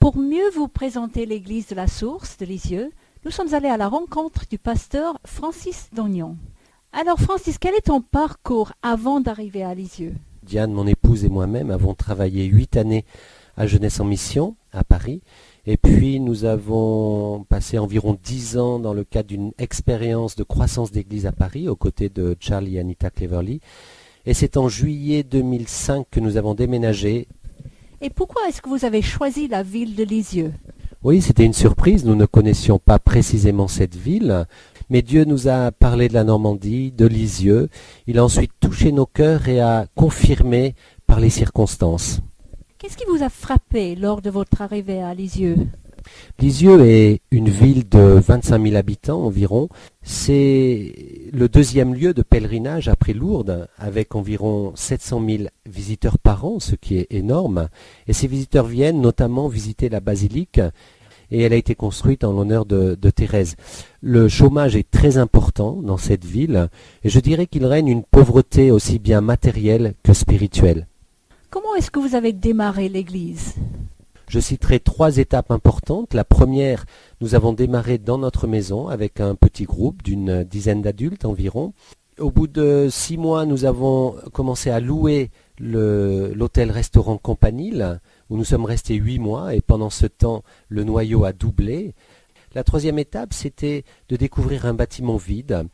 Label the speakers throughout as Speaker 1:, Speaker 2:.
Speaker 1: Pour mieux vous présenter l'église de la Source de Lisieux, nous sommes allés à la rencontre du pasteur Francis Dognon. Alors Francis, quel est ton parcours avant d'arriver à Lisieux?
Speaker 2: Diane, mon épouse et moi-même avons travaillé 8 années à Jeunesse en Mission, à Paris. Et puis nous avons passé environ 10 ans dans le cadre d'une expérience de croissance d'église à Paris, aux côtés de Charlie et Anita Cleverly. Et c'est en juillet 2005 que nous avons déménagé.
Speaker 1: Et pourquoi est-ce que vous avez choisi la ville de Lisieux?
Speaker 2: Oui, c'était une surprise, nous ne connaissions pas précisément cette ville, mais Dieu nous a parlé de la Normandie, de Lisieux. Il a ensuite touché nos cœurs et a confirmé par les circonstances.
Speaker 1: Qu'est-ce qui vous a frappé lors de votre arrivée à Lisieux?
Speaker 2: Lisieux est une ville de 25 000 habitants environ. C'est le deuxième lieu de pèlerinage après Lourdes, avec environ 700 000 visiteurs par an, ce qui est énorme. Et ces visiteurs viennent notamment visiter la basilique, et elle a été construite en l'honneur de Thérèse. Le chômage est très important dans cette ville, et je dirais qu'il règne une pauvreté aussi bien matérielle que spirituelle.
Speaker 1: Comment est-ce que vous avez démarré l'église?
Speaker 2: Je citerai 3 étapes importantes. La première, nous avons démarré dans notre maison avec un petit groupe d'une dizaine d'adultes environ. Au bout de 6 mois, nous avons commencé à louer l'hôtel-restaurant Campanile, où nous sommes restés 8 mois, et pendant ce temps, le noyau a doublé. La troisième étape, c'était de découvrir un bâtiment vide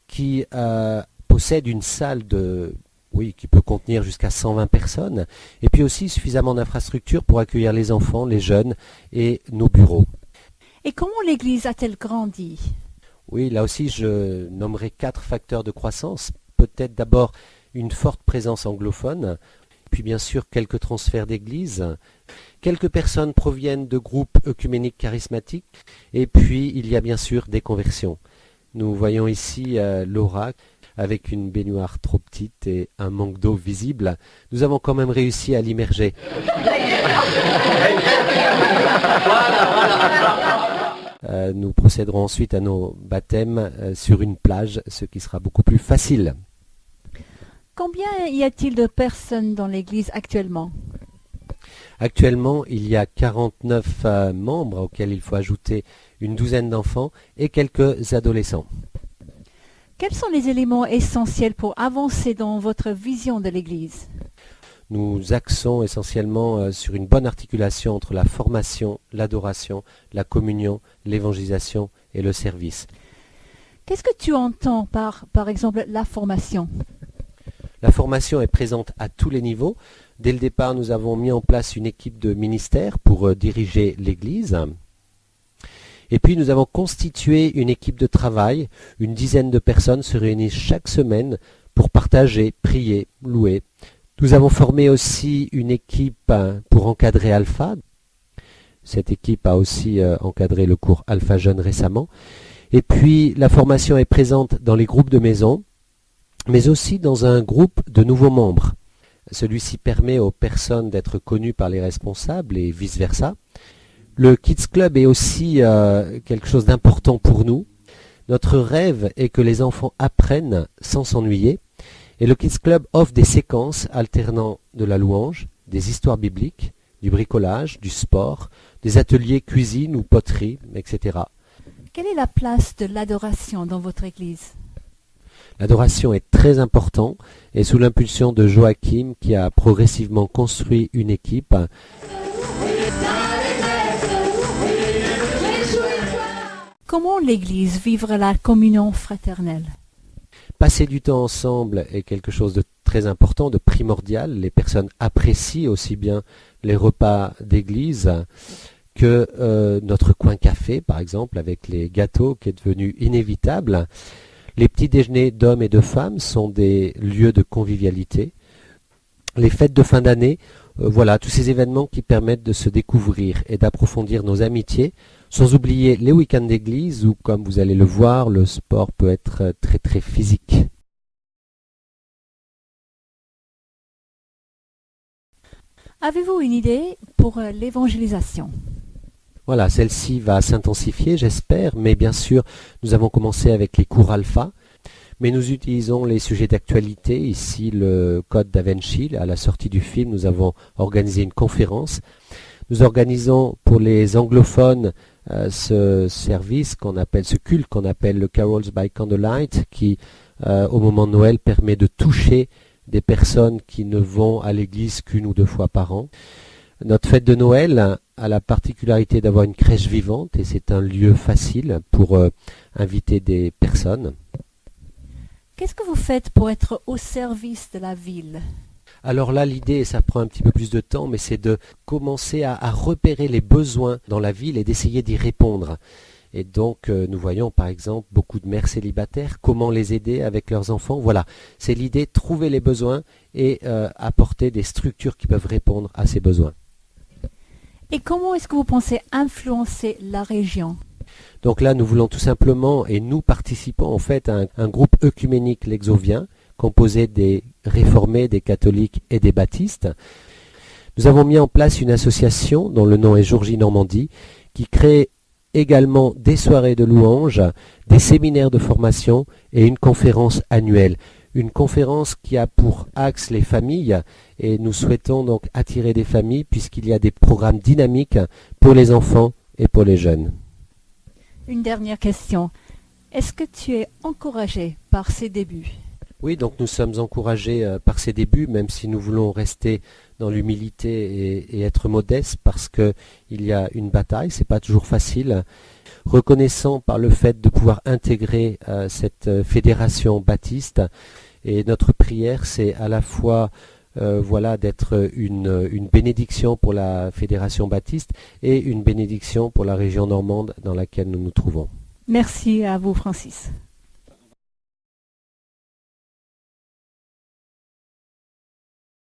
Speaker 2: qui possède une salle qui peut contenir jusqu'à 120 personnes, et puis aussi suffisamment d'infrastructures pour accueillir les enfants, les jeunes et nos bureaux.
Speaker 1: Et comment l'église a-t-elle grandi?
Speaker 2: Oui, là aussi je nommerai 4 facteurs de croissance. Peut-être d'abord une forte présence anglophone, puis bien sûr quelques transferts d'églises. Quelques personnes proviennent de groupes œcuméniques charismatiques, et puis il y a bien sûr des conversions. Nous voyons ici Laura, avec une baignoire trop petite et un manque d'eau visible. Nous avons quand même réussi à l'immerger. Nous procéderons ensuite à nos baptêmes sur une plage, ce qui sera beaucoup plus facile.
Speaker 1: Combien y a-t-il de personnes dans l'église actuellement?
Speaker 2: Actuellement, il y a 49 membres auxquels il faut ajouter une douzaine d'enfants et quelques adolescents.
Speaker 1: Quels sont les éléments essentiels pour avancer dans votre vision de l'Église?
Speaker 2: Nous axons essentiellement sur une bonne articulation entre la formation, l'adoration, la communion, l'évangélisation et le service.
Speaker 1: Qu'est-ce que tu entends par exemple, la formation?
Speaker 2: La formation est présente à tous les niveaux. Dès le départ, nous avons mis en place une équipe de ministère pour diriger l'Église. Et puis nous avons constitué une équipe de travail. Une dizaine de personnes se réunissent chaque semaine pour partager, prier, louer. Nous avons formé aussi une équipe pour encadrer Alpha. Cette équipe a aussi encadré le cours Alpha Jeune récemment. Et puis la formation est présente dans les groupes de maison, mais aussi dans un groupe de nouveaux membres. Celui-ci permet aux personnes d'être connues par les responsables et vice-versa. Le Kids Club est aussi quelque chose d'important pour nous. Notre rêve est que les enfants apprennent sans s'ennuyer. Et le Kids Club offre des séquences alternant de la louange, des histoires bibliques, du bricolage, du sport, des ateliers cuisine ou poterie, etc.
Speaker 1: Quelle est la place de l'adoration dans votre Église?
Speaker 2: L'adoration est très importante et sous l'impulsion de Joachim qui a progressivement construit une équipe.
Speaker 1: Comment l'Église vivra la communion fraternelle?
Speaker 2: Passer du temps ensemble est quelque chose de très important, de primordial. Les personnes apprécient aussi bien les repas d'église que notre coin café, par exemple, avec les gâteaux qui est devenu inévitable. Les petits déjeuners d'hommes et de femmes sont des lieux de convivialité. Les fêtes de fin d'année, voilà, tous ces événements qui permettent de se découvrir et d'approfondir nos amitiés, sans oublier les week-ends d'église où, comme vous allez le voir, le sport peut être très très physique.
Speaker 1: Avez-vous une idée pour l'évangélisation?
Speaker 2: Voilà, celle-ci va s'intensifier, j'espère, mais bien sûr, nous avons commencé avec les cours alpha, mais nous utilisons les sujets d'actualité. Ici, le Code da Vinci, à la sortie du film, nous avons organisé une conférence. Nous organisons pour les anglophones ce service ce culte qu'on appelle le Carols by Candlelight, qui au moment de Noël permet de toucher des personnes qui ne vont à l'église qu'une ou deux fois par an. Notre fête de Noël a la particularité d'avoir une crèche vivante et c'est un lieu facile pour inviter des personnes.
Speaker 1: Qu'est-ce que vous faites pour être au service de la ville?
Speaker 2: Alors là, l'idée, et ça prend un petit peu plus de temps, mais c'est de commencer à repérer les besoins dans la ville et d'essayer d'y répondre. Et donc, nous voyons par exemple beaucoup de mères célibataires, comment les aider avec leurs enfants. Voilà, c'est l'idée, trouver les besoins et apporter des structures qui peuvent répondre à ces besoins.
Speaker 1: Et comment est-ce que vous pensez influencer la région?
Speaker 2: Donc là, nous voulons tout simplement, et nous participons en fait à un groupe œcuménique lexovien, composé des réformés, des catholiques et des baptistes. Nous avons mis en place une association dont le nom est Jour J Normandie, qui crée également des soirées de louanges, des séminaires de formation et une conférence annuelle. Une conférence qui a pour axe les familles et nous souhaitons donc attirer des familles puisqu'il y a des programmes dynamiques pour les enfants et pour les jeunes.
Speaker 1: Une dernière question. Est-ce que tu es encouragé par ces débuts?
Speaker 2: Oui, donc nous sommes encouragés par ces débuts, même si nous voulons rester dans l'humilité et être modestes parce qu'il y a une bataille, c'est pas toujours facile. Reconnaissant par le fait de pouvoir intégrer cette fédération baptiste, et notre prière c'est à la fois d'être une bénédiction pour la fédération baptiste et une bénédiction pour la région normande dans laquelle nous nous trouvons.
Speaker 1: Merci à vous, Francis.